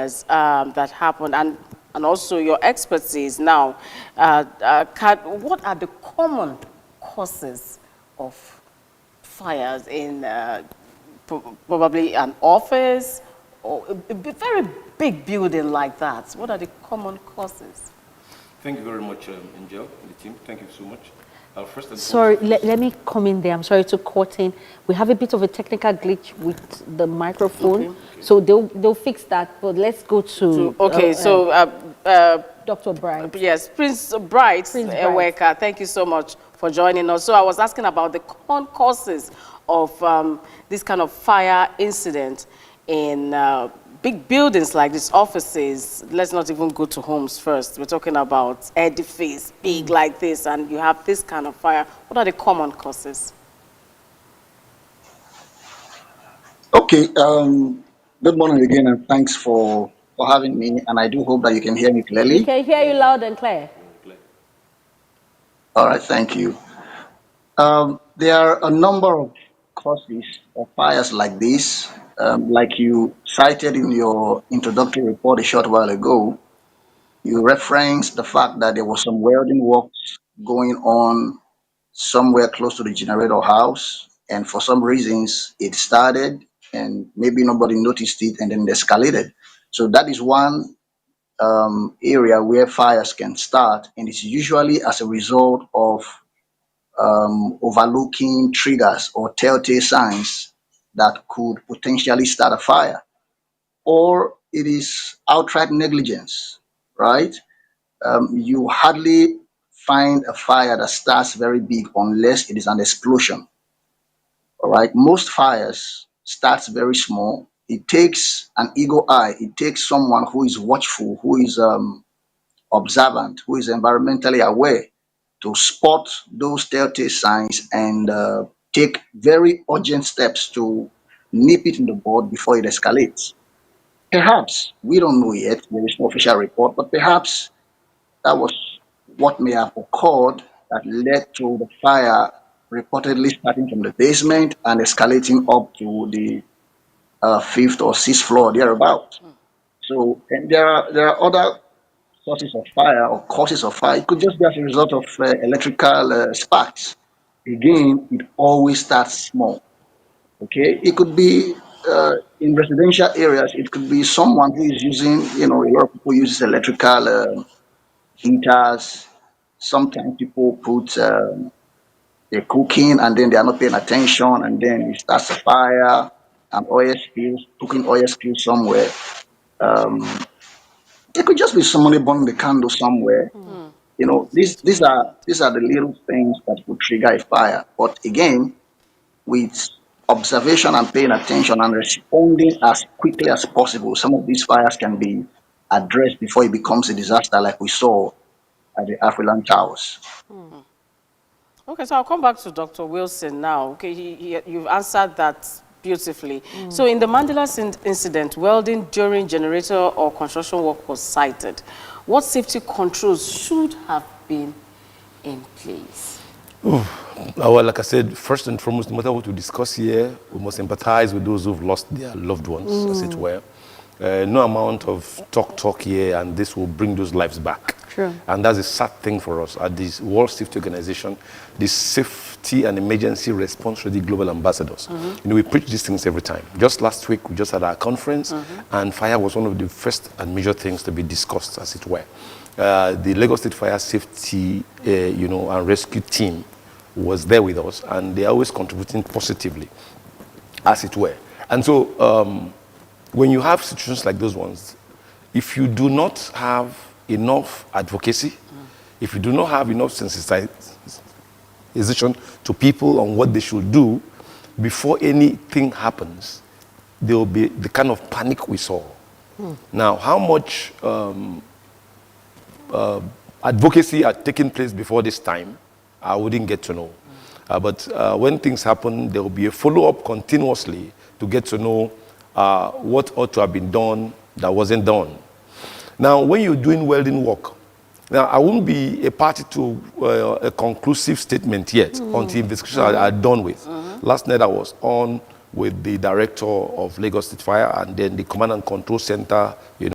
fires that happened, and also your expertise now, what are the common causes of fires in probably an office or a very big building like that? What are the common causes? Thank you very much, Angel and the team. Thank you so much. First and Sorry, foremost, let me come in there. I'm sorry to cut in. We have a bit of a technical glitch with the microphone, Okay. so they'll fix that. But let's go to Dr. Bright. Yes, Prince Bright Prince Bright. Worker, thank you so much for joining us. So I was asking about the common causes of this kind of fire incident in big buildings like these, offices. Let's not even go to homes first. We're talking about edifice, big like this, and you have this kind of fire. What are the common causes? Okay, good morning again, and thanks for having me. And I do hope that you can hear me We clearly. can hear you loud and clear. All right, thank you. There are a number of causes of fires like this, like you cited in your introductory report a short while ago. You referenced the fact that there was some welding works going on somewhere close to the generator house, and for some reasons it started, and maybe nobody noticed it, and then it escalated. So that is one area where fires can start, and it's usually as a result of overlooking triggers or telltale signs that could potentially start a fire, or it is outright negligence, right? You hardly find a fire that starts very big unless it is an explosion. All right, most fires starts very small. It takes an eagle eye. It takes someone who is watchful, who is observant, who is environmentally aware to spot those telltale signs and take very urgent steps to nip it in the bud before it escalates. Perhaps, we don't know yet, there is no official report, but perhaps that was what may have occurred that led to the fire reportedly starting from the basement and escalating up to the fifth or sixth floor thereabout. So, and there are other sources of fire or causes of fire. It could just be as a result of electrical sparks. Again, it always starts small. Okay, it could be in residential areas. It could be someone who is using, a lot of people use electrical heaters. Sometimes people put they're cooking and then they are not paying attention, and then it starts a fire and oil spills, cooking oil spills somewhere. Um, it could just be somebody burning the candle somewhere. It's These are the little things that would trigger a fire. But again, with observation and paying attention and responding as quickly as possible, some of these fires can be addressed before it becomes a disaster, like we saw at the Afriland Towers. Okay, so I'll come back to Dr. Wilson now. Okay, you've answered that beautifully. So in the Mandela's incident, welding during generator or construction work was cited. What safety controls should have been in place? well, like I said, first and foremost, no matter what we discuss here, we must empathize with those who've lost their loved ones, as it were. No amount of talk here, and this will bring those lives back. True. And that's a sad thing for us. At this World Safety Organization, the Safety and Emergency Response Ready Global Ambassadors, we preach these things every time. Just last week, we just had our conference, and fire was one of the first and major things to be discussed, as it were. The Lagos State Fire Safety, and Rescue team was there with us, and they're always contributing positively, as it were. And so, when you have situations like those ones, if you do not have enough advocacy, if you do not have enough sensitization to people on what they should do before anything happens, there will be the kind of panic we saw. Now, how much advocacy had taken place before this time, I wouldn't get to know. But when things happen, there will be a follow-up continuously to get to know what ought to have been done that wasn't done. Now, when you're doing welding work, now I won't be a party to a conclusive statement yet until investigations are done with. Last night I was on with the director of Lagos State Fire and then the Command and Control Center,